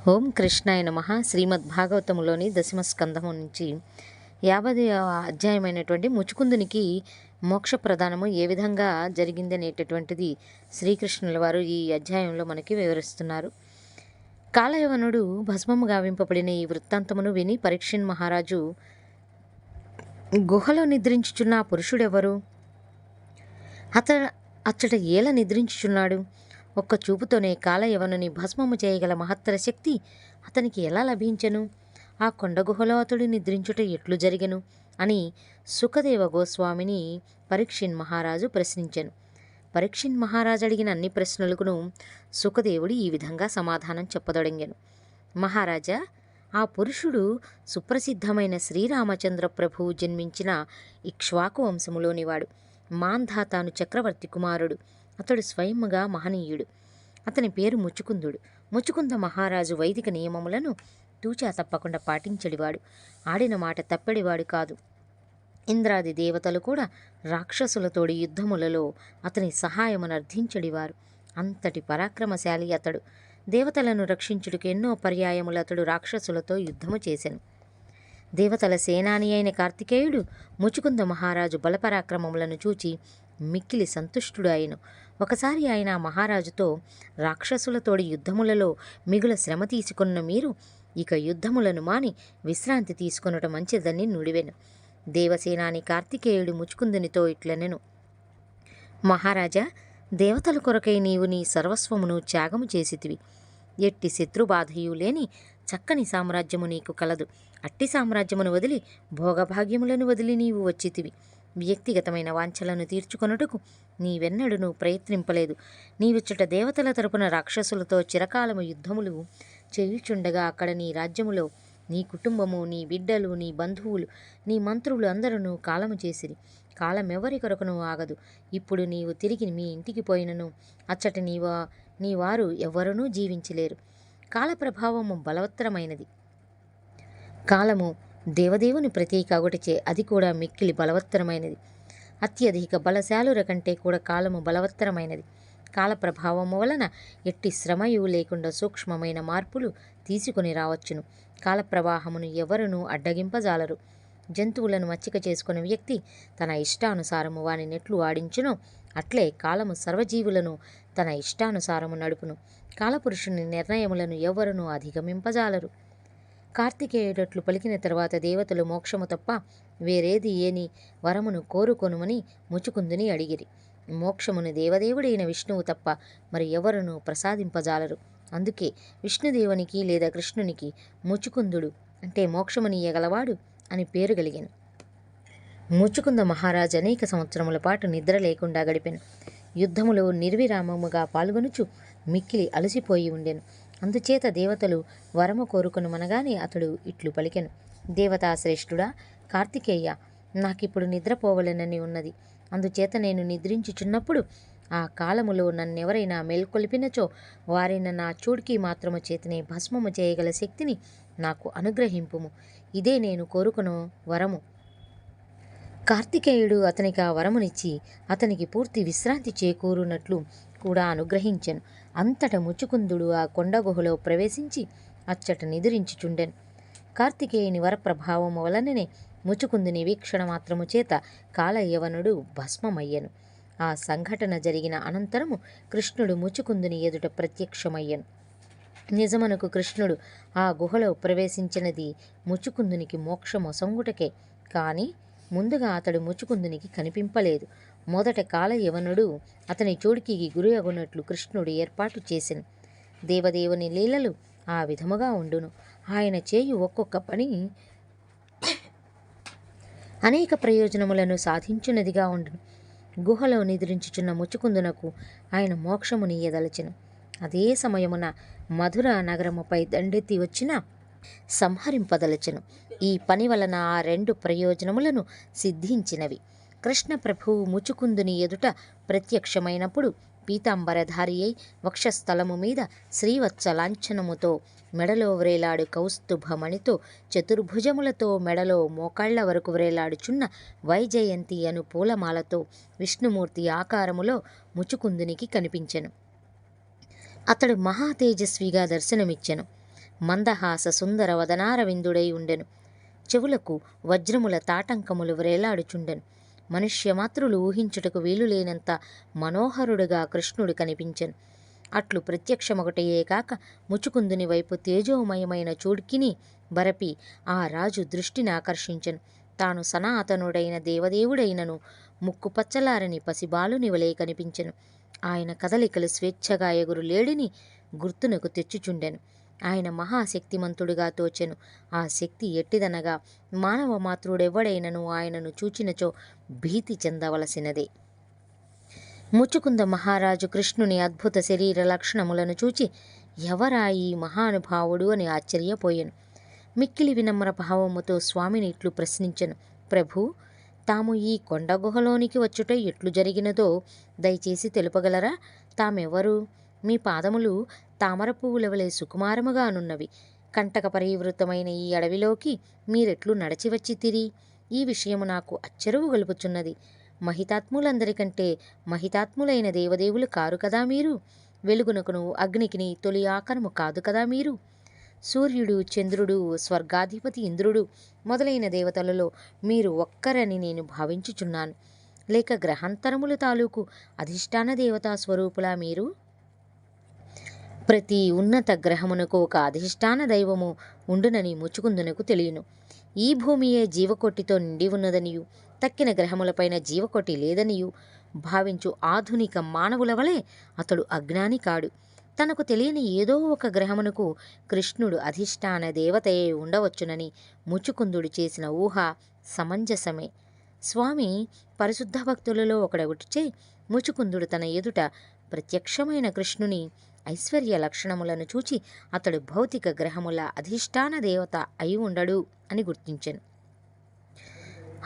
ఓం కృష్ణాయ నమః. శ్రీమద్భాగవతములోని దశమస్కంధము నుంచి 50వ అధ్యాయమైనటువంటి ముచుకుందునికి మోక్ష ప్రదానము ఏ విధంగా జరిగింది అనేటటువంటిది శ్రీకృష్ణుల వారు ఈ అధ్యాయంలో మనకి వివరిస్తున్నారు. కాలయవనుడు భస్మము గావింపబడిన ఈ వృత్తాంతమును విని పరీక్షిన్ మహారాజు, గుహలో నిద్రించుచున్న ఆ పురుషుడెవరు? అచ్చట ఏల నిద్రించుచున్నాడు? ఒక్క చూపుతోనే కాలయవనుని భస్మము చేయగల మహత్తర శక్తి అతనికి ఎలా లభించెను? ఆ కొండగుహలో అతడు నిద్రించుట ఎట్లు జరిగెను అని సుఖదేవ గోస్వామిని పరీక్షిన్ మహారాజు ప్రశ్నించెను. పరీక్షిన్ మహారాజు అడిగిన అన్ని ప్రశ్నలకును సుఖదేవుడు ఈ విధంగా సమాధానం చెప్పదొడంగెను. మహారాజా, ఆ పురుషుడు సుప్రసిద్ధమైన శ్రీరామచంద్ర ప్రభువు జన్మించిన ఇక్ష్వాకు వంశములోనివాడు. మాంధాతాను చక్రవర్తి కుమారుడు. అతడు స్వయముగా మహనీయుడు. అతని పేరు ముచుకుందుడు. ముచుకుంద మహారాజు వైదిక నియమములను తూచా తప్పకుండా పాటించడివాడు. ఆడిన మాట తప్పెడివాడు కాదు. ఇంద్రాది దేవతలు కూడా రాక్షసులతోడి యుద్ధములలో అతని సహాయమును అర్థించడివారు. అంతటి పరాక్రమశాలి అతడు. దేవతలను రక్షించుటకు ఎన్నో పర్యాయములు అతడు రాక్షసులతో యుద్ధము చేసెను. దేవతల సేనాని అయిన కార్తికేయుడు ముచుకుంద మహారాజు బలపరాక్రమములను చూచి మిక్కిలి సంతుష్టుడు అయిను. ఒకసారి ఆయన మహారాజుతో, రాక్షసులతోడి యుద్ధములలో మిగుల శ్రమ తీసుకున్న మీరు ఇక యుద్ధములను మాని విశ్రాంతి తీసుకొనుట మంచిదని నుడివెను. దేవసేనాని కార్తికేయుడు ముచుకుందునితో ఇట్లనెను: మహారాజా, దేవతల కొరకై నీవు నీ సర్వస్వమును త్యాగము చేసితివి. ఎట్టి శత్రుబాధయు లేని చక్కని సామ్రాజ్యము నీకు కలదు. అట్టి సామ్రాజ్యమును వదిలి భోగభాగ్యములను వదిలి నీవు వచ్చితివి. వ్యక్తిగతమైన వాంఛలను తీర్చుకొనుటకు నీవెన్నడూ ప్రయత్నింపలేదు. నీవిచ్చట దేవతల తరపున రాక్షసులతో చిరకాలము యుద్ధములు చేయుచుండగా అక్కడ నీ రాజ్యములో నీ కుటుంబము, నీ బిడ్డలు, నీ బంధువులు, నీ మంత్రులు అందరూ కాలము చేసిరి. కాలమెవరి కొరకును ఆగదు. ఇప్పుడు నీవు తిరిగి మీ ఇంటికి పోయినను అచ్చట నీ వారు ఎవ్వరూ జీవించలేరు. కాల ప్రభావము బలవత్తరమైనది. కాలము దేవదేవుని ప్రతీక అగుటచే అది కూడా మిక్కిలి బలవత్తరమైనది. అత్యధిక బలశాలుర కంటే కూడా కాలము బలవత్తరమైనది. కాల ప్రభావము వలన ఎట్టి శ్రమయు లేకుండా సూక్ష్మమైన మార్పులు తీసుకుని రావచ్చును. కాల ప్రవాహమును ఎవరునూ అడ్డగింపజాలరు. జంతువులను మచ్చిక చేసుకున్న వ్యక్తి తన ఇష్టానుసారము వాని నెట్లు ఆడించునో అట్లే కాలము సర్వజీవులను తన ఇష్టానుసారము నడుపును. కాలపురుషుని నిర్ణయములను ఎవరునూ అధిగమింపజాలరు. కార్తికేయుడట్లు పలికిన తర్వాత దేవతలు మోక్షము తప్ప వేరేది ఏని వరమును కోరుకొనుమని ముచుకుందుని అడిగిరి. మోక్షమును దేవదేవుడైన విష్ణువు తప్ప మరి ఎవరునూ ప్రసాదింపజాలరు. అందుకే విష్ణుదేవునికి లేదా కృష్ణునికి ముచుకుందుడు అంటే మోక్షమునియ్యగలవాడు అని పేరు కలిగెను. ముచుకుంద మహారాజు అనేక సంవత్సరముల పాటు నిద్ర లేకుండా గడిపెను. యుద్ధములో నిర్విరామముగా పాల్గొనుచు మిక్కిలి అలసిపోయి ఉండెను. అందుచేత దేవతలు వరము కోరుకొనుమనగానే అతడు ఇట్లు పలికెను: దేవతాశ్రేష్ఠుడా కార్తికేయ, నాకిప్పుడు నిద్రపోవలెనని ఉన్నది. అందుచేత నేను నిద్రించుచున్నప్పుడు ఆ కాలములో నన్నెవరైనా మేల్కొల్పినచో వారిన నా చూడ్కి మాత్రము చేతనే భస్మము చేయగల శక్తిని నాకు అనుగ్రహింపుము. ఇదే నేను కోరుకును వరము. కార్తికేయుడు అతనికి ఆ వరమునిచ్చి అతనికి పూర్తి విశ్రాంతి చేకూరునట్లు కూడా అనుగ్రహించెను. అంతట ముచుకుందుడు ఆ కొండగుహలో ప్రవేశించి అచ్చట నిదురించుచుండెను. కార్తికేయుని వరప్రభావము వలననే ముచుకుందుని వీక్షణ మాత్రము చేత కాలయవనుడు భస్మమయ్యను. ఆ సంఘటన జరిగిన అనంతరము కృష్ణుడు ముచుకుందుని ఎదుట ప్రత్యక్షమయ్యను. నిజమనకు కృష్ణుడు ఆ గుహలో ప్రవేశించినది ముచుకుందునికి మోక్షమొసంగుటకే. కానీ ముందుగా అతడు ముచుకుందునికి కనిపింపలేదు. మొదట కాలయవనుడు అతని చోడికి గురి అగునట్లు కృష్ణుడు ఏర్పాటు చేసెను. దేవదేవుని లీలలు ఆ విధముగా ఉండును. ఆయన చేయు ఒక్కొక్క పని అనేక ప్రయోజనములను సాధించున్నదిగా ఉండును. గుహలో నిద్రించుచున్న ముచుకుందునకు ఆయన మోక్షమునియ్యదలచెను. అదే సమయమున మధుర నగరముపై దండెత్తి వచ్చిన సంహరింపదలచెను. ఈ పని వలన ఆ రెండు ప్రయోజనములను సిద్ధించినవి. కృష్ణ ప్రభువు ముచుకుందుని ఎదుట ప్రత్యక్షమైనప్పుడు పీతాంబరధారి అయి వక్షస్థలము మీద శ్రీవత్స లాంఛనముతో మెడలో వ్రేలాడు కౌస్తుభమణితో చతుర్భుజములతో మెడలో మోకాళ్ల వరకు వ్రేలాడుచున్న వైజయంతి అను పూలమాలతో విష్ణుమూర్తి ఆకారములో ముచుకుందునికి కనిపించెను. అతడు మహా తేజస్విగా దర్శనమిచ్చెను. మందహాస సుందర వదనారవిందుడై ఉండెను. చెవులకు వజ్రముల తాటంకములు వ్రేలాడుచుండెను. మనుష్యమాతృలు ఊహించుటకు వీలులేనంత మనోహరుడుగా కృష్ణుడు కనిపించెను. అట్లు ప్రత్యక్షమొకటయే కాక ముచుకుందుని వైపు తేజోమయమైన చూడ్కిని బరపి ఆ రాజు దృష్టిని ఆకర్షించెను. తాను సనాతనుడైన దేవదేవుడైనను ముక్కు పచ్చలారని పసిబాలుని వలె కనిపించెను. ఆయన కదలికలు స్వేచ్ఛగా ఎగురు లేడిని గుర్తునకు తెచ్చుచుండెను. ఆయన మహాశక్తిమంతుడుగా తోచెను. ఆ శక్తి ఎట్టిదనగా మానవ మాతృడెవ్వడైనను ఆయనను చూచినచో భీతి చెందవలసినదే. ముచుకుంద మహారాజు కృష్ణుని అద్భుత శరీర లక్షణములను చూచి ఎవరా ఈ మహానుభావుడు అని ఆశ్చర్యపోయెను. మిక్కిలి వినమ్ర భావముతో స్వామిని ఇట్లు ప్రశ్నించెను. ప్రభు, తాము ఈ కొండ గుహలోనికి వచ్చుట ఎట్లు జరిగినదో దయచేసి తెలుపగలరా? తామెవరు? మీ పాదములు తామర పువ్వుల వలె సుకుమారముగానున్నవి. కంటక పరివృతమైన ఈ అడవిలోకి మీరెట్లు నడచి వచ్చి తిరి? ఈ విషయము నాకు అచ్చెరువు గలుపుచున్నది. మహితాత్ములందరికంటే మహితాత్ములైన దేవదేవులు కారు కదా మీరు? వెలుగునకును అగ్నికిని తొలి ఆకరము కాదు కదా మీరు? సూర్యుడు, చంద్రుడు, స్వర్గాధిపతి ఇంద్రుడు మొదలైన దేవతలలో మీరు ఒక్కరని నేను భావించుచున్నాను. లేక గ్రహాంతరముల తాలూకు అధిష్టాన దేవతా స్వరూపులా మీరు? ప్రతి ఉన్నత గ్రహమునకు ఒక అధిష్టాన దైవము ఉండునని ముచుకుందునకు తెలియను. ఈ భూమియే జీవకోటితో నిండి ఉన్నదనియు తక్కిన గ్రహములపైన జీవకోటి లేదనియు భావించు ఆధునిక మానవుల వలె అతడు అజ్ఞాని కాడు. తనకు తెలియని ఏదో ఒక గ్రహమునకు కృష్ణుడు అధిష్టాన దేవతయే ఉండవచ్చునని ముచుకుందుడు చేసిన ఊహ సమంజసమే. స్వామి పరిశుద్ధ భక్తులలో ఒకడగుటిచే ముచుకుందుడు తన ఎదుట ప్రత్యక్షమైన కృష్ణుని ఐశ్వర్య లక్షణములను చూచి అతడు భౌతిక గ్రహముల అధిష్టాన దేవత అయి ఉండడు అని గుర్తించెను.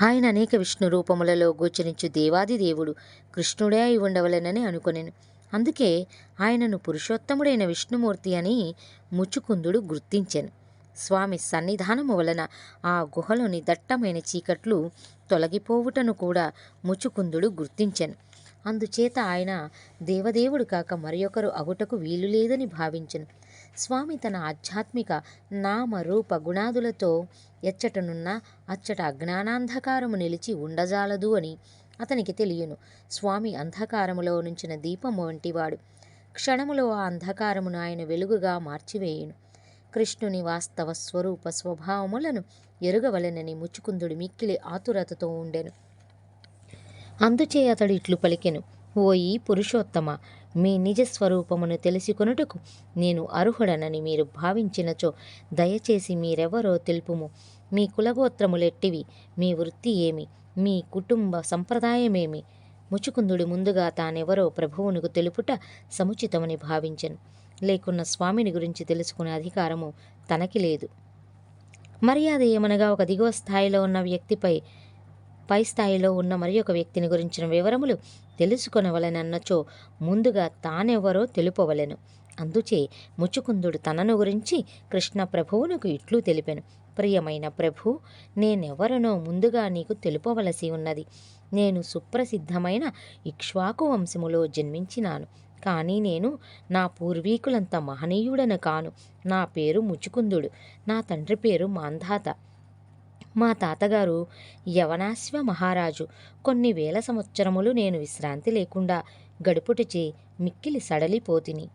ఆయన అనేక విష్ణు రూపములలో గోచరించు దేవాది దేవుడు కృష్ణుడే అయి ఉండవలెనని అనుకొనెను. అందుకే ఆయనను పురుషోత్తముడైన విష్ణుమూర్తి అని ముచుకుందుడు గుర్తించెను. స్వామి సన్నిధానము వలన ఆ గుహలోని దట్టమైన చీకట్లు తొలగిపోవుటను కూడా ముచుకుందుడు గుర్తించెను. అందుచేత ఆయన దేవదేవుడు కాక మరియొకరు అగుటకు వీలు లేదని భావించెను. స్వామి తన ఆధ్యాత్మిక నామ రూప గుణాదులతో ఎచ్చటనున్న అచ్చట అజ్ఞానాంధకారము నిలిచి ఉండజాలదు అని అతనికి తెలియను. స్వామి అంధకారములో నుంచిన దీపము వంటివాడు. క్షణములో ఆ అంధకారమును ఆయన వెలుగుగా మార్చివేయును. కృష్ణుని వాస్తవ స్వరూప స్వభావములను ఎరుగవలెనని ముచుకుందుడు మిక్కిలి ఆతురతతో ఉండెను. అందుచే అతడు ఇట్లు పలికెను. ఓయి పురుషోత్తమ, మీ నిజస్వరూపమును తెలుసుకొనుటకు నేను అర్హుడనని మీరు భావించినచో దయచేసి మీరెవరో తెలుపుము. మీ కులగోత్రములెట్టివి? మీ వృత్తి ఏమి? మీ కుటుంబ సంప్రదాయమేమి? ముచుకుందుడు ముందుగా తానెవరో ప్రభువునకు తెలుపుట సముచితమని భావించెను. లేకున్న స్వామిని గురించి తెలుసుకునే అధికారము తనకి లేదు. మర్యాద ఏమనగా ఒక దిగువ స్థాయిలో ఉన్న వ్యక్తిపై పై స్థాయిలో ఉన్న మరి ఒక వ్యక్తిని గురించిన వివరములు తెలుసుకొనవలెనన్నచో ముందుగా తానెవరో తెలుపవలెను. అందుచే ముచుకుందుడు తనను గురించి కృష్ణ ప్రభువునకు ఇట్లు తెలిపెను. ప్రియమైన ప్రభు, నేనెవరనో ముందుగా నీకు తెలుపవలసి ఉన్నది. నేను సుప్రసిద్ధమైన ఇక్ష్వాకు వంశములో జన్మించినాను. కానీ నేను నా పూర్వీకులంత మహనీయుడను కాను. నా పేరు ముచుకుందుడు. నా తండ్రి పేరు మాంధాత. మా తాతగారు యవనాశ్వ మహారాజు. కొన్ని వేల సంవత్సరములు నేను విశ్రాంతి లేకుండా గడుపుటచే మిక్కిలి సడలిపోతిని.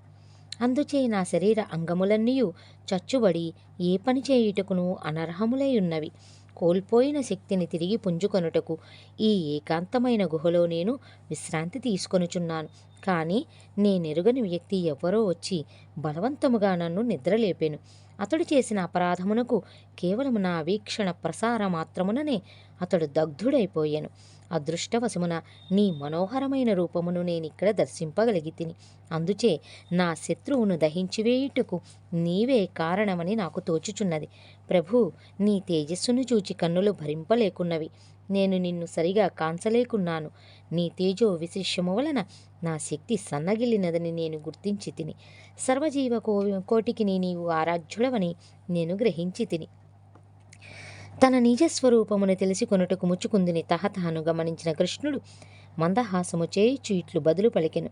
అందుచే నా శరీర అంగములన్నీయు చచ్చుబడి ఏ పని చేయుటకును అనర్హములై ఉన్నవి. కోల్పోయిన శక్తిని తిరిగి పుంజుకొనుటకు ఈ ఏకాంతమైన గుహలో నేను విశ్రాంతి తీసుకొనుచున్నాను. కానీ నేనెరుగని వ్యక్తి ఎవ్వరో వచ్చి బలవంతముగా నన్ను నిద్రలేపెను. అతడు చేసిన అపరాధమునకు కేవలము నా వీక్షణ ప్రసార మాత్రముననే అతడు దగ్ధుడైపోయాను. అదృష్టవశమున నీ మనోహరమైన రూపమును నేనిక్కడ దర్శింపగలిగితిని. అందుచే నా శత్రువును దహించివేయుటకు నీవే కారణమని నాకు తోచుచున్నది. ప్రభు, నీ తేజస్సును చూచి కన్నులు భరింపలేకున్నవి. నేను నిన్ను సరిగా కాంచలేకున్నాను. నీ తేజో విశేషము వలన నా శక్తి సన్నగిల్లినదని నేను గుర్తించి తిని. సర్వజీవ కోటికి నీవు ఆరాధ్యుడవని నేను గ్రహించి తిని. తన నిజస్వరూపమును తెలిసి కొనుటకు ముచ్చుకుందుని తహతహను గమనించిన కృష్ణుడు మందహాసము చేయిచు ఇట్లు బదులు పలికెను.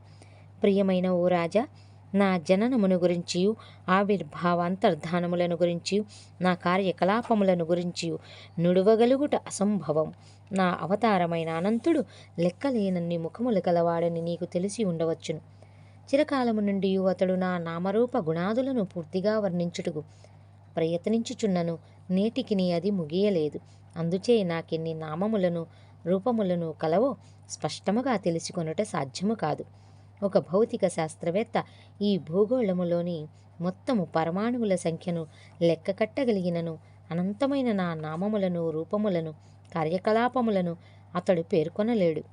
ప్రియమైన ఓ రాజా, నా జననమును గురించియు ఆవిర్భావాంతర్ధానములను గురించియు నా కార్యకలాపములను గురించియు నుడువగలుగుట అసంభవం. నా అవతారమైన అనంతుడు లెక్కలేనన్ని ముఖములు కలవాడని నీకు తెలిసి ఉండవచ్చును. చిరకాలము నుండి అతడు నా నామరూప గుణాదులను పూర్తిగా వర్ణించుటకు ప్రయత్నించుచున్నను. నేటికి అది ముగియలేదు. అందుచే నాకెన్ని నామములను రూపములను కలవో స్పష్టముగా తెలుసుకొనుట సాధ్యము కాదు. ఒక భౌతిక శాస్త్రవేత్త ఈ భూగోళములోని మొత్తము పరమాణువుల సంఖ్యను లెక్క కట్టగలిగినను అనంతమైన నా నామములను రూపములను కార్యకలాపములను అతడు పేర్కొనలేడు.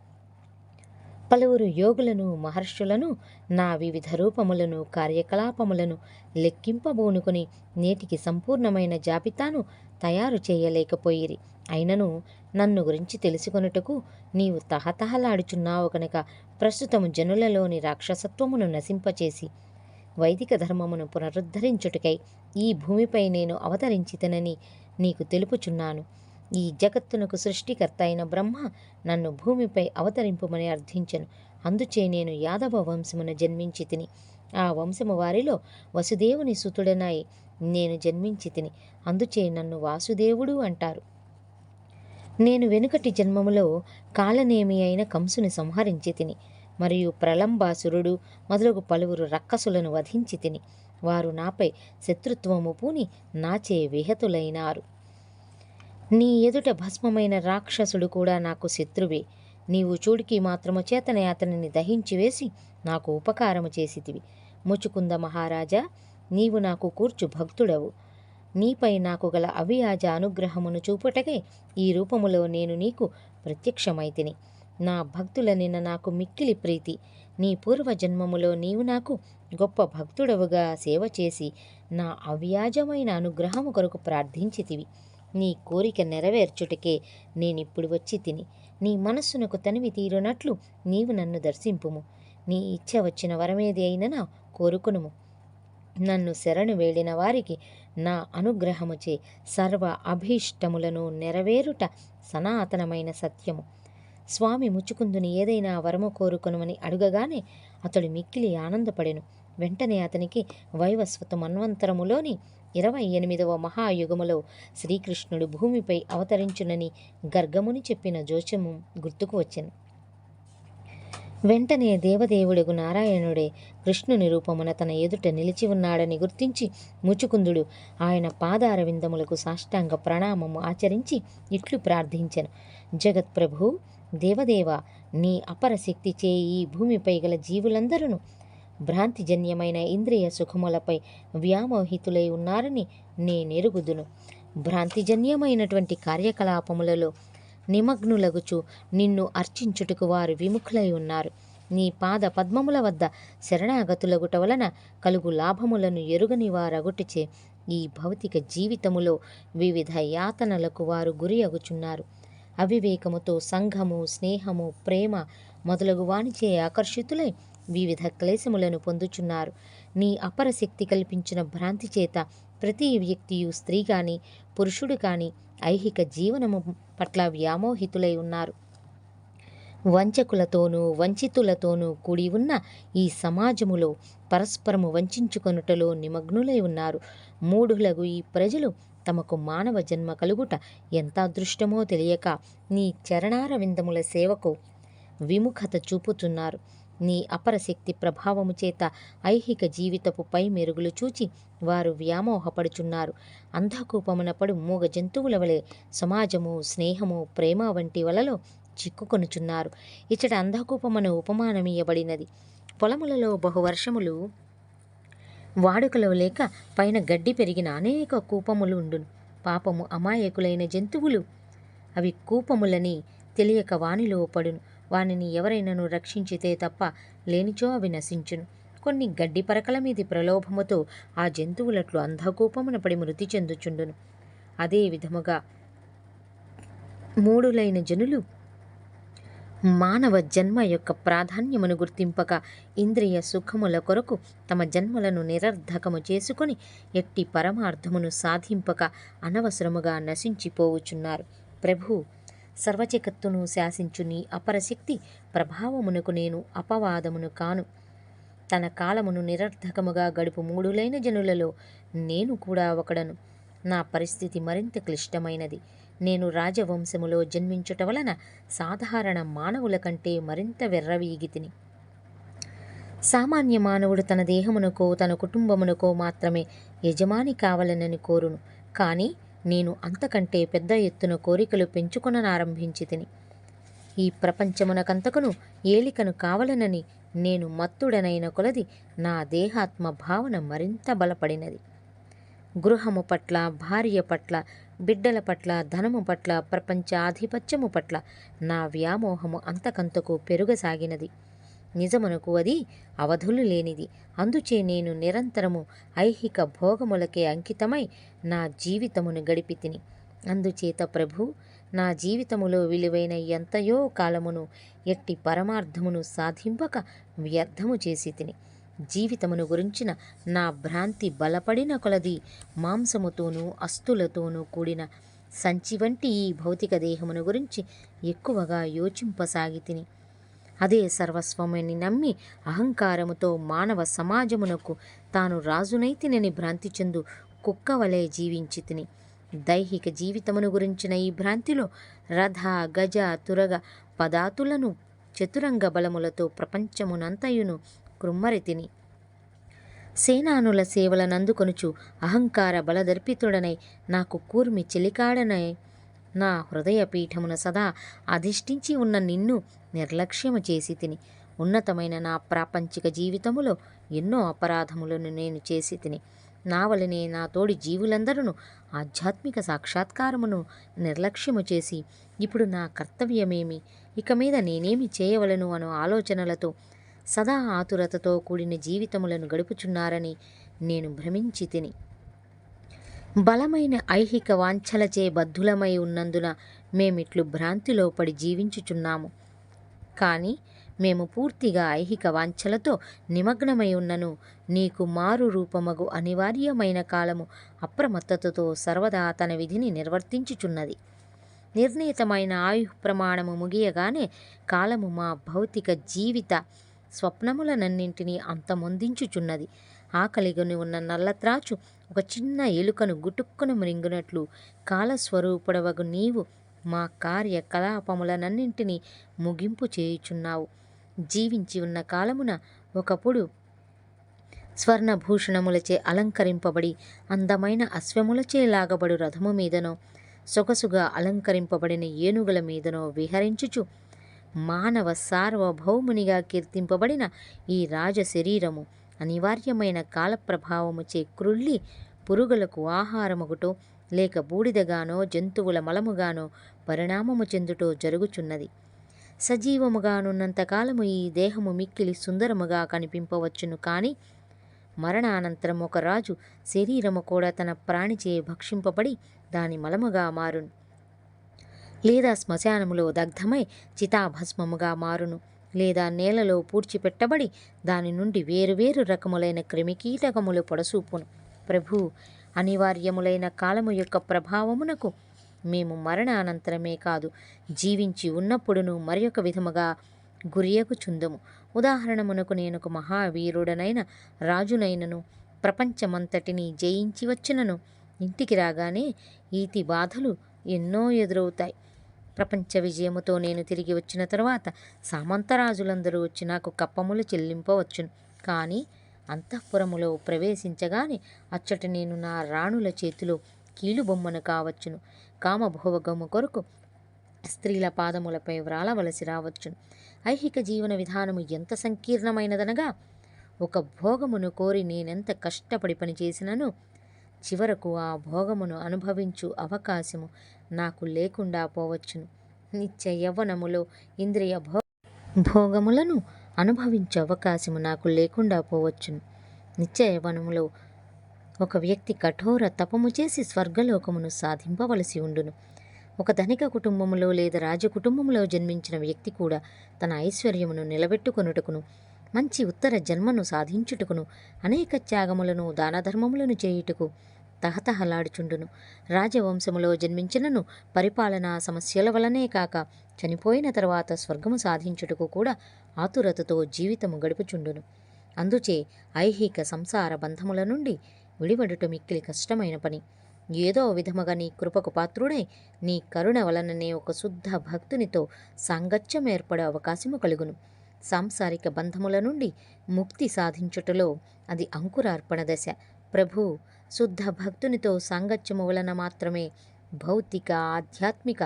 పలువురు యోగులను మహర్షులను నా వివిధ రూపములను కార్యకలాపములను లెక్కింపబూనుకొని నేటికి సంపూర్ణమైన జాబితాను తయారు చేయలేకపోయిరి. అయినను నన్ను గురించి తెలుసుకొనుటకు నీవు తహతహలాడుచున్నావు కనుక ప్రస్తుతము జనులలోని రాక్షసత్వమును నశింపచేసి వైదిక ధర్మమును పునరుద్ధరించుటకై ఈ భూమిపై నేను అవతరించితనని నీకు తెలుపుచున్నాను. ఈ జగత్తునకు సృష్టికర్త అయిన బ్రహ్మ నన్ను భూమిపై అవతరింపుమని అర్థించెను. అందుచే నేను యాదవ వంశమున జన్మించి తిని ఆ వంశము వారిలో వసుదేవుని సుతుడనై నేను జన్మించి తిని. అందుచే నన్ను వాసుదేవుడు అంటారు. నేను వెనుకటి జన్మములో కాలనేమి అయిన కంసుని సంహరించి తిని మరియు ప్రలంబాసురుడు మొదలగు పలువురు రక్కసులను వధించి తిని. వారు నాపై శత్రుత్వము పూని నాచే విహతులైనారు. నీ ఎదుట భస్మమైన రాక్షసుడు కూడా నాకు శత్రువే. నీవు చూడికి మాత్రము చేతనే అతనిని దహించివేసి నాకు ఉపకారము చేసితివి. ముచుకుంద మహారాజా, నీవు నాకు కూర్చు భక్తుడవు. నీపై నాకు గల అవ్యాజ అనుగ్రహమును చూపుటకే ఈ రూపములో నేను నీకు ప్రత్యక్షమైతిని. నా భక్తుల నిన్న నాకు మిక్కిలి ప్రీతి. నీ పూర్వజన్మములో నీవు నాకు గొప్ప భక్తుడవుగా సేవ చేసి నా అవ్యాజమైన అనుగ్రహము కొరకు ప్రార్థించితివి. నీ కోరిక నెరవేర్చుటకే నేనిప్పుడు వచ్చి తిని. నీ మనస్సునకు తనివి తీరునట్లు నీవు నన్ను దర్శింపుము. నీ ఇచ్చ వచ్చిన వరమేది అయిననా కోరుకునుము. నన్ను శరణు వేడిన వారికి నా అనుగ్రహముచే సర్వ అభీష్టములను నెరవేరుట సనాతనమైన సత్యము. స్వామి ముచుకుందుని ఏదైనా వరము కోరుకొనుమని అడుగగానే అతడు మిక్కిలి ఆనందపడెను. వెంటనే అతనికి వైవస్వత మన్వంతరములోని 28వ మహాయుగములో శ్రీకృష్ణుడు భూమిపై అవతరించునని గర్గముని చెప్పిన జోచము గుర్తుకు వచ్చెను. వెంటనే దేవదేవుడగు నారాయణుడే కృష్ణుని రూపమున తన ఎదుట నిలిచి ఉన్నాడని గుర్తించి ముచుకుందుడు ఆయన పాదార విందములకు సాష్టాంగ ప్రణామము ఆచరించి ఇట్లు ప్రార్థించెను. జగత్ప్రభు, దేవదేవ, నీ అపరశక్తి చే ఈ భూమిపై గల జీవులందరూ భ్రాంతిజన్యమైన ఇంద్రియ సుఖములపై వ్యామోహితులై ఉన్నారని నేనెరుగుదును. భ్రాంతిజన్యమైనటువంటి కార్యకలాపములలో నిమగ్నులగుచు నిన్ను అర్చించుటకు వారు విముఖులై ఉన్నారు. నీ పాద పద్మముల వద్ద శరణాగతులగుట వలన కలుగు లాభములను ఎరుగని వారగుటచే ఈ భౌతిక జీవితములో వివిధ యాతనలకు వారు గురి అగుచున్నారు. అవివేకముతో సంఘము, స్నేహము, ప్రేమ మొదలగు వానిచే ఆకర్షితులై వివిధ క్లేశములను పొందుచున్నారు. నీ అపరశక్తి కల్పించిన భ్రాంతి చేత ప్రతి వ్యక్తియు స్త్రీ కానీ పురుషుడు కానీ ఐహిక జీవనము పట్ల వ్యామోహితులై ఉన్నారు. వంచకులతోనూ వంచితులతోనూ కూడి ఉన్న ఈ సమాజములో పరస్పరము వంచుకొనుటలో నిమగ్నులై ఉన్నారు. మూఢులగు ఈ ప్రజలు తమకు మానవ జన్మ కలుగుట ఎంత అదృష్టమో తెలియక నీ చరణార విందముల సేవకు విముఖత చూపుతున్నారు. నీ అపరశక్తి ప్రభావము చేత ఐహిక జీవితపు పై మెరుగులు చూచి వారు వ్యామోహపడుచున్నారు. అంధకూపమున పడు మూగ జంతువుల వలె సమాజము, స్నేహము, ప్రేమ వంటి వలలో చిక్కుకొనుచున్నారు. ఇచ్చట అంధకూపమును ఉపమానమియబడినది. పొలములలో బహువర్షములు వాడుకలో లేక పైన గడ్డి పెరిగిన అనేక కూపములు ఉండును. పాపము అమాయకులైన జంతువులు అవి కూపములని తెలియక వానిలో పడును. వానిని ఎవరైనాను రక్షించితే తప్ప లేనిచో అవి నశించును. కొన్ని గడ్డి పరకల మీది ప్రలోభముతో ఆ జంతువులట్లు అంధకూపమున పడి మృతి చెందుచుండును. అదే విధముగా మూఢులైన జనులు మానవ జన్మ యొక్క ప్రాధాన్యమును గుర్తింపక ఇంద్రియ సుఖముల కొరకు తమ జన్మలను నిరర్ధకము చేసుకొని ఎట్టి పరమార్థమును సాధింపక అనవసరముగా నశించిపోవుచున్నారు. ప్రభు, సర్వజగత్తును శాసించు నీ అపరశక్తి ప్రభావమునకు నేను అపవాదమును కాను. తన కాలమును నిరర్థకముగా గడుపు మూఢులైన జనులలో నేను కూడా ఒకడను. నా పరిస్థితి మరింత క్లిష్టమైనది. నేను రాజవంశములో జన్మించుట వలన సాధారణ మానవుల కంటే మరింత వెర్రవీగితిని. సామాన్య మానవుడు తన దేహమునకో తన కుటుంబమునకో మాత్రమే యజమాని కావాలనని కోరును. కానీ నేను అంతకంటే పెద్ద ఎత్తున కోరికలు పెంచుకొననారంభించి తిని. ఈ ప్రపంచమునకంతకును ఏలికను కావలనని నేను మత్తుడనైన కొలది నా దేహాత్మ భావన మరింత బలపడినది. గృహము పట్ల, భార్య పట్ల, బిడ్డల పట్ల, ధనము పట్ల, ప్రపంచ ఆధిపత్యము పట్ల నా వ్యామోహము అంతకంతకు పెరుగసాగినది. నిజమునకు అది అవధులు లేనిది. అందుచే నేను నిరంతరము ఐహిక భోగములకే అంకితమై నా జీవితమును గడిపి తిని. అందుచేత ప్రభు, నా జీవితములో విలువైన ఎంతయో కాలమును ఎట్టి పరమార్థమును సాధింపక వ్యర్థము చేసి తిని. జీవితమును గురించిన నా భ్రాంతి బలపడిన కొలది మాంసముతోనూ అస్తులతోనూ కూడిన సంచి వంటి ఈ భౌతిక దేహమును గురించి ఎక్కువగా యోచింపసాగి తిని. అదే సర్వస్వమని నమ్మి అహంకారముతో మానవ సమాజమునకు తాను రాజునైతినని భ్రాంతి చెందు కుక్కవలే జీవించి తిని. దైహిక జీవితమును గురించిన ఈ భ్రాంతిలో రథ, గజ, తురగ పదాతులను చతురంగ బలములతో ప్రపంచమునంతయును కృమ్మరి తిని. సేనానుల సేవలనందుకొనుచు అహంకార బలదర్పితుడనై నాకు కూర్మి చెలికాడనై నా హృదయ పీఠమున సదా అధిష్ఠించి ఉన్న నిన్ను నిర్లక్ష్యము చేసి తిని. ఉన్నతమైన నా ప్రాపంచిక జీవితములో ఎన్నో అపరాధములను నేను చేసి తిని. నా వలనే నా తోడి జీవులందరూ ఆధ్యాత్మిక సాక్షాత్కారమును నిర్లక్ష్యము చేసి ఇప్పుడు నా కర్తవ్యమేమి, ఇక మీద నేనేమి చేయవలను అను ఆలోచనలతో సదా ఆతురతతో కూడిన జీవితములను గడుపుచున్నారని నేను భ్రమించి తిని. బలమైన ఐహిక వాంఛలచే బద్ధులమై ఉన్నందున మేమిట్లు భ్రాంతిలో పడి జీవించుచున్నాము. కానీ మేము పూర్తిగా ఐహిక వాంఛలతో నిమగ్నమై ఉన్నను నీకు మారు రూపమగు అనివార్యమైన కాలము అప్రమత్తతతో సర్వదా తన విధిని నిర్వర్తించుచున్నది. నిర్ణీతమైన ఆయు ప్రమాణము ముగియగానే కాలము మా భౌతిక జీవిత స్వప్నములనన్నింటినీ అంతమొందించుచున్నది. ఆకలిగొని ఉన్న నల్లత్రాచు ఒక చిన్న ఎలుకను గుటుక్కున మృంగునట్లు కాలస్వరూపుడవగు నీవు మా కార్యకలాపములనన్నింటినీ ముగింపు చేయుచున్నావు. జీవించి ఉన్న కాలమున ఒకప్పుడు స్వర్ణభూషణములచే అలంకరింపబడి అందమైన అశ్వములచే లాగబడు రథము మీదనో, సొగసుగా అలంకరింపబడిన ఏనుగుల మీదనో విహరించుచు మానవ సార్వభౌమునిగా కీర్తింపబడిన ఈ రాజ శరీరము అనివార్యమైన కాలప్రభావముచే క్రుళ్ళి పురుగులకు ఆహారముగుటో లేక బూడిదగానో జంతువుల మలముగానో పరిణామము చెందుటో జరుగుచున్నది. సజీవముగానున్నంతకాలము ఈ దేహము మిక్కిలి సుందరముగా కనిపింపవచ్చును. కానీ మరణానంతరం ఒక రాజు శరీరము కూడా తన ప్రాణిచే భక్షింపబడి దాని మలముగా మారును, లేదా శ్మశానములో దగ్ధమై చితాభస్మముగా మారును, లేదా నేలలో పూడ్చిపెట్టబడి దాని నుండి వేరువేరు రకములైన క్రిమికీటకములు పొడసూపును. ప్రభు, అనివార్యములైన కాలము యొక్క ప్రభావమునకు మేము మరణానంతరమే కాదు, జీవించి ఉన్నప్పుడును మరి ఒక విధముగా గురియగుచుందుము. ఉదాహరణమునకు నేనొక మహావీరుడనైన రాజునైనను ప్రపంచమంతటిని జయించి వచ్చినను ఇంటికి రాగానే ఈతి బాధలు ఎన్నో ఎదురవుతాయి. ప్రపంచ విజయముతో నేను తిరిగి వచ్చిన తరువాత సామంతరాజులందరూ వచ్చి నాకు కప్పములు చెల్లింపవచ్చును. కానీ అంతఃపురములో ప్రవేశించగానే అచ్చట నేను నా రాణుల చేతిలో కీలుబొమ్మను కావచ్చును. కామభోగము కొరకు స్త్రీల పాదములపై వ్రాలవలసి రావచ్చును. ఐహిక జీవన విధానము ఎంత సంకీర్ణమైనదనగా ఒక భోగమును కోరి నేనెంత కష్టపడి పనిచేసినను చివరకు ఆ భోగమును అనుభవించు అవకాశము నాకు లేకుండా పోవచ్చును. నిత్య యవ్వనములో ఇంద్రియ భోగములను అనుభవించే అవకాశము నాకు లేకుండా పోవచ్చును. నిత్య యవ్వనములో ఒక వ్యక్తి కఠోర తపము చేసి స్వర్గలోకమును సాధింపవలసి ఉండును. ఒక ధనిక కుటుంబములో లేదా రాజకుటుంబంలో జన్మించిన వ్యక్తి కూడా తన ఐశ్వర్యమును నిలబెట్టుకొనుటకును మంచి ఉత్తర జన్మను సాధించుటకును అనేక త్యాగములను దానధర్మములను చేయుటకు తహతహలాడుచుండును. రాజవంశములో జన్మించినను పరిపాలనా సమస్యల వలనే కాక చనిపోయిన తర్వాత స్వర్గము సాధించుటకు కూడా ఆతురతతో జీవితము గడుపుచుండును. అందుచే ఐహిక సంసార బంధముల నుండి విడివడుట మిక్కిలి కష్టమైన పని. ఏదో విధముగా నీ కృపకు పాత్రుడై నీ కరుణ వలననే ఒక శుద్ధ భక్తునితో సాంగత్యం ఏర్పడే అవకాశము కలుగును. సాంసారిక బంధముల నుండి ముక్తి సాధించుటలో అది అంకురార్పణ దశ. ప్రభు, శుద్ధ భక్తునితో సాంగత్యము వలన మాత్రమే భౌతిక ఆధ్యాత్మిక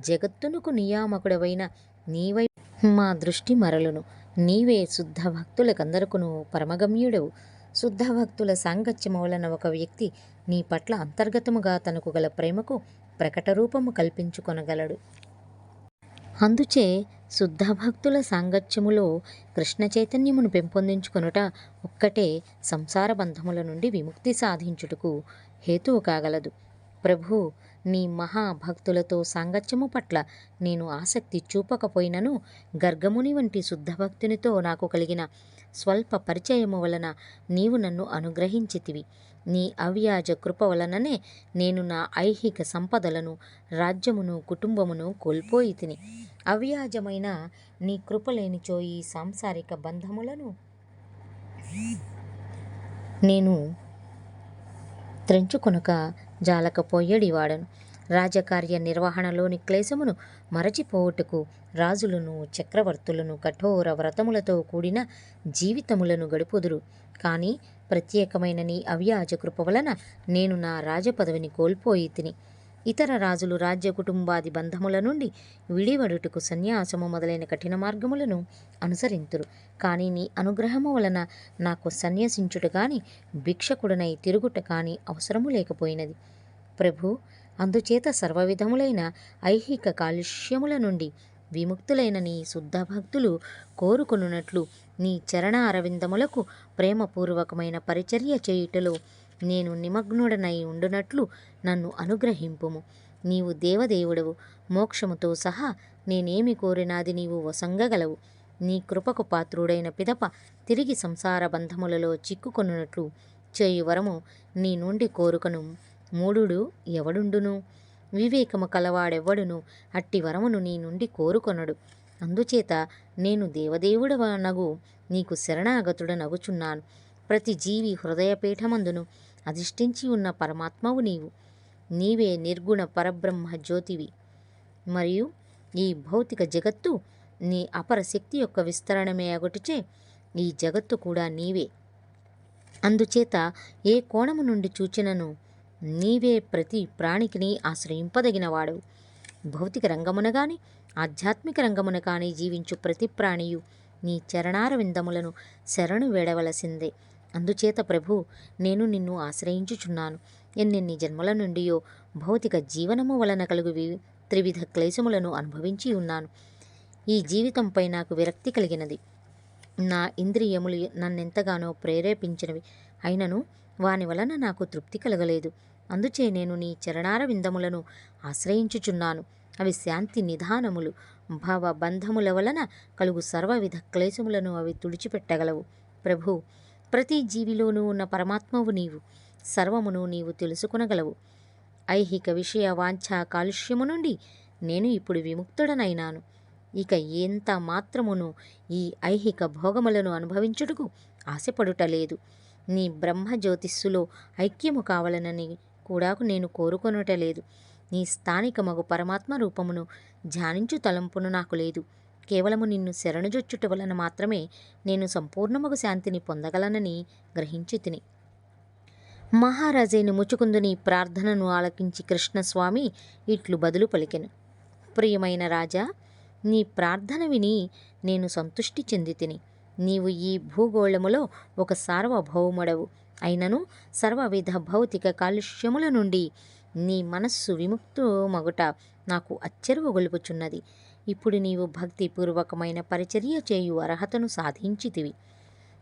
జగత్తునకు నియామకుడవైన నీవై మా దృష్టి మరలును. నీవే శుద్ధ భక్తులకందరకును పరమగమ్యుడవు. శుద్ధ భక్తుల సాంగత్యము వలన ఒక వ్యక్తి నీ పట్ల అంతర్గతముగా తనకు గల ప్రేమకు ప్రకట రూపము కల్పించుకొనగలడు. అందుచే శుద్ధ భక్తుల సాంగత్యములో కృష్ణ చైతన్యమును పెంపొందించుకొనుట ఒక్కటే సంసార బంధముల నుండి విముక్తి సాధించుటకు హేతువు కాగలదు. ప్రభు, నీ మహాభక్తులతో సాంగత్యము పట్ల నేను ఆసక్తి చూపకపోయినను గర్గముని వంటి శుద్ధ భక్తునితో నాకు కలిగిన స్వల్ప పరిచయము వలన నీవు నన్ను అనుగ్రహించితివి. నీ అవ్యాజ కృప వలననే నేను నా ఐహిక సంపదలను, రాజ్యమును, కుటుంబమును కోల్పోయి తిని. అవ్యాజమైన నీ కృప లేనిచో ఈ సాంసారిక బంధములను నేను త్రెంచుకొనక జాలకపోయేడివాడను. రాజకార్య నిర్వహణలోని క్లేశమును మరచిపోవుటకు రాజులను, చక్రవర్తులను కఠోర వ్రతములతో కూడిన జీవితములను గడుపుదురు. కానీ ప్రత్యేకమైన నీ అవ్యాజ కృప వలన నేను నా రాజపదవిని కోల్పోయి తిని. ఇతర రాజులు రాజ్య కుటుంబాది బంధముల నుండి విడివడుటకు సన్యాసము మొదలైన కఠిన మార్గములను అనుసరింతురు. కానీ నీ అనుగ్రహము వలన నాకు సన్యసించుట కానీ భిక్షకుడనై తిరుగుట కానీ అవసరము లేకపోయినది. ప్రభు, అందుచేత సర్వవిధములైన ఐహిక కాలుష్యముల నుండి విముక్తులైన నీ శుద్ధ భక్తులు కోరుకొనున్నట్లు నీ చరణ అరవిందములకు ప్రేమపూర్వకమైన పరిచర్య చేయుటలో నేను నిమగ్నుడనై ఉండునట్లు నన్ను అనుగ్రహింపుము. నీవు దేవదేవుడవు. మోక్షముతో సహా నేనేమి కోరినాది నీవు వసంగగలవు. నీ కృపకు పాత్రుడైన పిదప తిరిగి సంసార బంధములలో చిక్కుకొనున్నట్లు చేయు వరము నీ నుండి కోరుకను. మూఢుడు ఎవడుండును? వివేకము కలవాడెవ్వడును అట్టి వరమును నీ నుండి కోరుకొనడు. అందుచేత నేను దేవదేవుడవనగు నీకు శరణాగతుడనగుచున్నాను. ప్రతి జీవి హృదయపీఠమందును అధిష్ఠించి ఉన్న పరమాత్మవు నీవు. నీవే నిర్గుణ పరబ్రహ్మ జ్యోతివి. మరియు ఈ భౌతిక జగత్తు నీ అపర శక్తి యొక్క విస్తరణమే అగుటిచే ఈ జగత్తు కూడా నీవే. అందుచేత ఏ కోణము నుండి చూచినను నీవే ప్రతి ప్రాణికిని ఆశ్రయింపదగినవాడవు. భౌతిక రంగమున గాని ఆధ్యాత్మిక రంగమున కానీ జీవించు ప్రతి ప్రాణియు నీ చరణారవిందములను శరణు వేడవలసిందే. అందుచేత ప్రభు, నేను నిన్ను ఆశ్రయించుచున్నాను. ఎన్నెన్ని జన్మల నుండియో భౌతిక జీవనము వలన కలుగు త్రివిధ క్లేశములను అనుభవించి ఉన్నాను. ఈ జీవితంపై నాకు విరక్తి కలిగినది. నా ఇంద్రియములు నన్నెంతగానో ప్రేరేపించినవి. అయినను వాని వలన నాకు తృప్తి కలగలేదు. అందుచే నేను నీ చరణారవిందములను ఆశ్రయించుచున్నాను. అవి శాంతి నిధానములు. భావ బంధముల వలన కలుగు సర్వవిధ క్లేశములను అవి తుడిచిపెట్టగలవు. ప్రభు, ప్రతి జీవిలోనూ ఉన్న పరమాత్మవు నీవు. సర్వమును నీవు తెలుసుకొనగలవు. ఐహిక విషయ వాంఛా కాలుష్యము నుండి నేను ఇప్పుడు విముక్తుడనైనాను. ఇక ఎంత మాత్రమును ఈ ఐహిక భోగములను అనుభవించుటకు ఆశపడుటలేదు. నీ బ్రహ్మ జ్యోతిస్సులో ఐక్యము కావాలనని కూడా నేను కోరుకొనుటలేదు. నీ స్థానికమగు పరమాత్మ రూపమును ధ్యానించు తలంపును నాకు లేదు. కేవలము నిన్ను శరణుజొచ్చుట వలన మాత్రమే నేను సంపూర్ణమగు శాంతిని పొందగలనని గ్రహించి తిని. మహారాజైన ముచుకుందుని ప్రార్థనను ఆలకించి కృష్ణస్వామి ఇట్లు బదులు పలికెను. ప్రియమైన రాజా, నీ ప్రార్థన విని నేను సంతుష్టి చెంది తిని. నీవు ఈ భూగోళములో ఒక సార్వభౌముడవు. అయినను సర్వవిధ భౌతిక కాలుష్యముల నుండి నీ మనస్సు విముక్తు మగుట నాకు అచ్చెరువు గొలుపుచున్నది. ఇప్పుడు నీవు భక్తిపూర్వకమైన పరిచర్య చేయు అర్హతను సాధించితివి.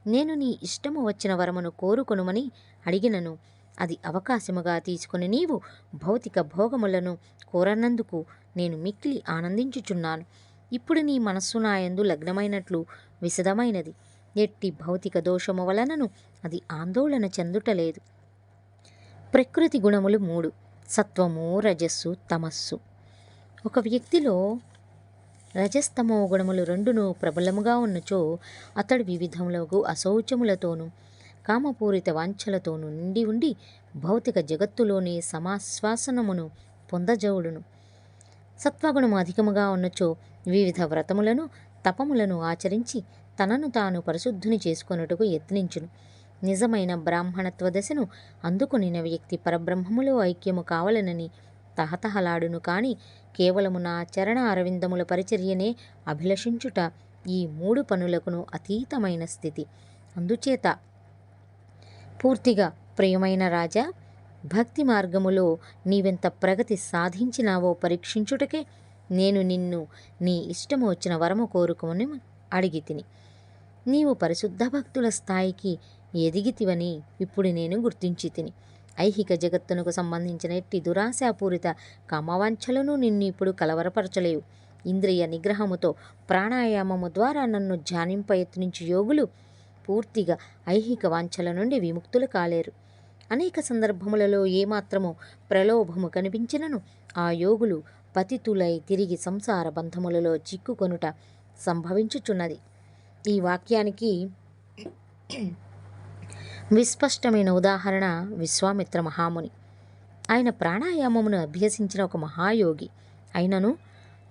నేను నీ ఇష్టము వచ్చిన వరమును కోరుకొనుమని అడిగినను అది అవకాశముగా తీసుకుని నీవు భౌతిక భోగములను కోరనందుకు నేను మిక్కిలి ఆనందించుచున్నాను. ఇప్పుడు నీ మనస్సు నాయందు లగ్నమైనట్లు విశదమైనది. ఎట్టి భౌతిక దోషము వలనను అది ఆందోళన చెందుటలేదు. ప్రకృతి గుణములు 3: సత్వము, రజస్సు, తమస్సు. ఒక వ్యక్తిలో రజస్తమో గుణములు రెండును ప్రబలముగా ఉన్నచో అతడు వివిధములకు అశౌచములతోనూ కామపూరిత వాంఛలతోనూ నిండి ఉండి భౌతిక జగత్తులోని సమాశ్వాసనమును పొందజవుడును. సత్వగుణము అధికముగా ఉన్నచో వివిధ వ్రతములను తపములను ఆచరించి తనను తాను పరిశుద్ధుని చేసుకొనుటకు యత్నించును. నిజమైన బ్రాహ్మణత్వ దశను అందుకొనిన వ్యక్తి పరబ్రహ్మములో ఐక్యము కావలనని తహతహలాడును. కాని కేవలము నా చరణ అరవిందముల పరిచర్యనే అభిలషించుట ఈ మూడు పనులకును అతీతమైన స్థితి. అందుచేత పూర్తిగా ప్రియమైన రాజా, భక్తి మార్గములో నీవెంత ప్రగతి సాధించినావో పరీక్షించుటకే నేను నిన్ను నీ ఇష్టము వచ్చిన వరము కోరుకోమని అడిగి తిని. నీవు పరిశుద్ధ భక్తుల స్థాయికి ఎదిగితివని ఇప్పుడు నేను గుర్తించి తిని. ఐహిక జగత్తునకు సంబంధించిన ఎట్టి దురాశాపూరిత కామవాంఛలను నిన్ను ఇప్పుడు కలవరపరచలేవు. ఇంద్రియ నిగ్రహముతో ప్రాణాయామము ద్వారా నన్ను ధ్యానింప యత్నించు యోగులు పూర్తిగా ఐహిక వాంఛల నుండి విముక్తులు కాలేరు. అనేక సందర్భములలో ఏమాత్రము ప్రలోభము కనిపించినను ఆ యోగులు పతితులై తిరిగి సంసార బంధములలో చిక్కుకొనుట సంభవించుచున్నది. ఈ వాక్యానికి విస్పష్టమైన ఉదాహరణ విశ్వామిత్ర మహాముని. ఆయన ప్రాణాయామమును అభ్యసించిన ఒక మహాయోగి. అయినను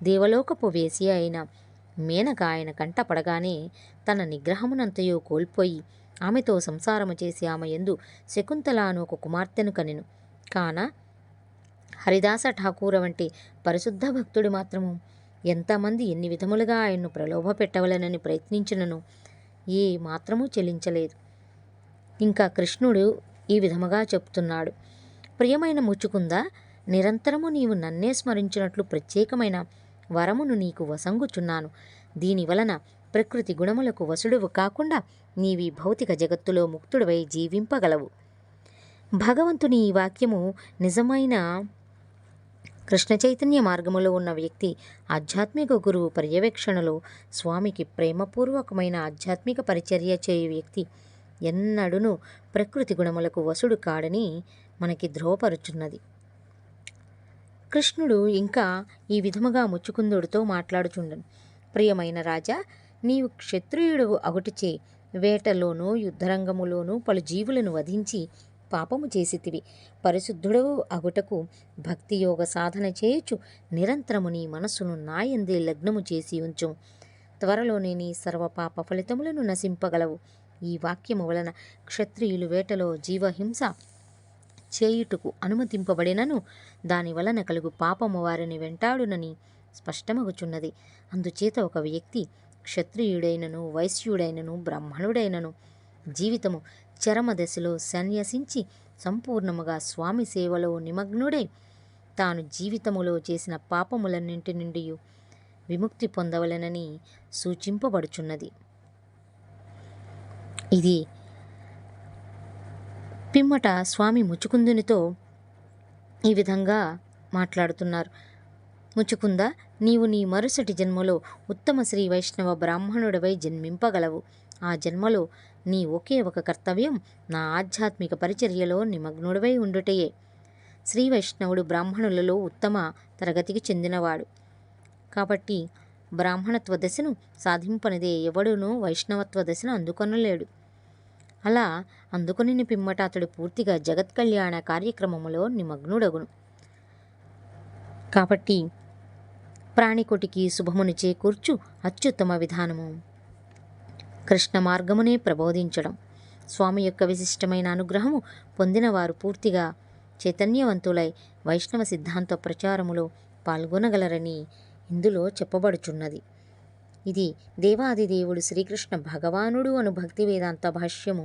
దేవలోకపు వేసి అయిన మేనక ఆయన కంటపడగానే తన నిగ్రహమునంతయో కోల్పోయి ఆమెతో సంసారము చేసి ఆమె యందు శకుంతలాను ఒక కుమార్తెను కనెను. కాన హరిదాస ఠాకూర వంటి పరిశుద్ధ భక్తుడు మాత్రము ఎంతమంది ఎన్ని విధములుగా ఆయన్ను ప్రలోభ పెట్టవలనని ప్రయత్నించినను ఏ మాత్రమూ చెలించలేదు. ఇంకా కృష్ణుడు ఈ విధముగా చెప్తున్నాడు: ప్రియమైన ముచ్చుకుందా, నిరంతరము నీవు నన్నే స్మరించినట్లు ప్రత్యేకమైన వరమును నీకు వసంగుచున్నాను. దీనివలన ప్రకృతి గుణములకు వసుడువు కాకుండా నీవి భౌతిక జగత్తులో ముక్తుడవై జీవింపగలవు. భగవంతుని ఈ వాక్యము నిజమైన కృష్ణ చైతన్య మార్గములో ఉన్న వ్యక్తి ఆధ్యాత్మిక గురువు పర్యవేక్షణలో స్వామికి ప్రేమపూర్వకమైన ఆధ్యాత్మిక పరిచర్య చేయు వ్యక్తి ఎన్నడూను ప్రకృతి గుణములకు వసుడు కాడని మనకి ధ్రువపరుచున్నది. కృష్ణుడు ఇంకా ఈ విధముగా ముచ్చుకుందుడితో మాట్లాడుచుండను: ప్రియమైన రాజా, నీవు క్షత్రియుడు అగుటిచే వేటలోనూ యుద్ధరంగములోనూ పలు జీవులను వధించి పాపము చేసితివి. పరిశుద్ధుడవు అగుటకు భక్తియోగ సాధన చేయుచు నిరంతరము నీ మనస్సును నాయందే లగ్నము చేసి ఉంచు. త్వరలోనే నీ సర్వపాప ఫలితములను నశింపగలవు. ఈ వాక్యము వలన క్షత్రియులు వేటలో జీవహింస చేయుటకు అనుమతింపబడినను దాని వలన కలుగు పాపము వారిని వెంటాడునని స్పష్టమగుచున్నది. అందుచేత ఒక వ్యక్తి క్షత్రియుడైనను వైశ్యుడైనను బ్రాహ్మణుడైనను జీవితము చరమ దశలో సన్యసించి సంపూర్ణముగా స్వామి సేవలో నిమగ్నుడై తాను జీవితములో చేసిన పాపములన్నింటి నుండి విముక్తి పొందవలెనని సూచింపబడుచున్నది. ఇది పిమ్మట స్వామి ముచుకుందునితో ఈ విధంగా మాట్లాడుతున్నారు: ముచుకుంద, నీవు నీ మరుసటి జన్మలో ఉత్తమ శ్రీ వైష్ణవ బ్రాహ్మణుడవై జన్మింపగలవు. ఆ జన్మలో నీ ఒకే ఒక కర్తవ్యం నా ఆధ్యాత్మిక పరిచర్యలో నిమగ్నుడవై ఉండుటయే. శ్రీ వైష్ణవుడు బ్రాహ్మణులలో ఉత్తమ తరగతికి చెందినవాడు కాబట్టి బ్రాహ్మణత్వ దశను సాధింపనిదే ఎవడునూ వైష్ణవత్వ దశను అందుకొనలేడు. అలా అందుకొనిన పిమ్మట అతడు పూర్తిగా జగత్ కళ్యాణ కార్యక్రమములో నిమగ్నుడగును. కాబట్టి ప్రాణికోటికి శుభమును చేకూర్చు అత్యుత్తమ విధానము కృష్ణ మార్గమునే ప్రబోధించడం. స్వామి యొక్క విశిష్టమైన అనుగ్రహము పొందినవారు పూర్తిగా చైతన్యవంతులై వైష్ణవ సిద్ధాంత ప్రచారములో పాల్గొనగలరని ఇందులో చెప్పబడుచున్నది. ఇది దేవాదిదేవుడు శ్రీకృష్ణ భగవానుడు అను భక్తి వేదాంత భాష్యము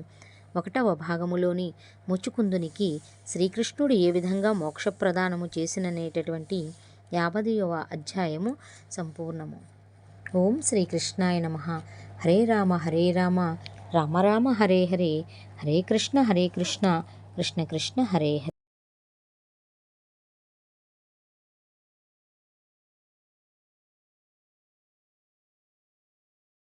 1వ భాగములోని ముచుకుందునికి శ్రీకృష్ణుడు ఏ విధంగా మోక్షప్రదానము చేసిననేటటువంటి 50వ అధ్యాయము సంపూర్ణము. ఓం శ్రీకృష్ణాయ నమః. హరే రామ హరే రామ రామ రామ హరే హరే, హరే కృష్ణ కృష్ణ కృష్ణ హరే హరే.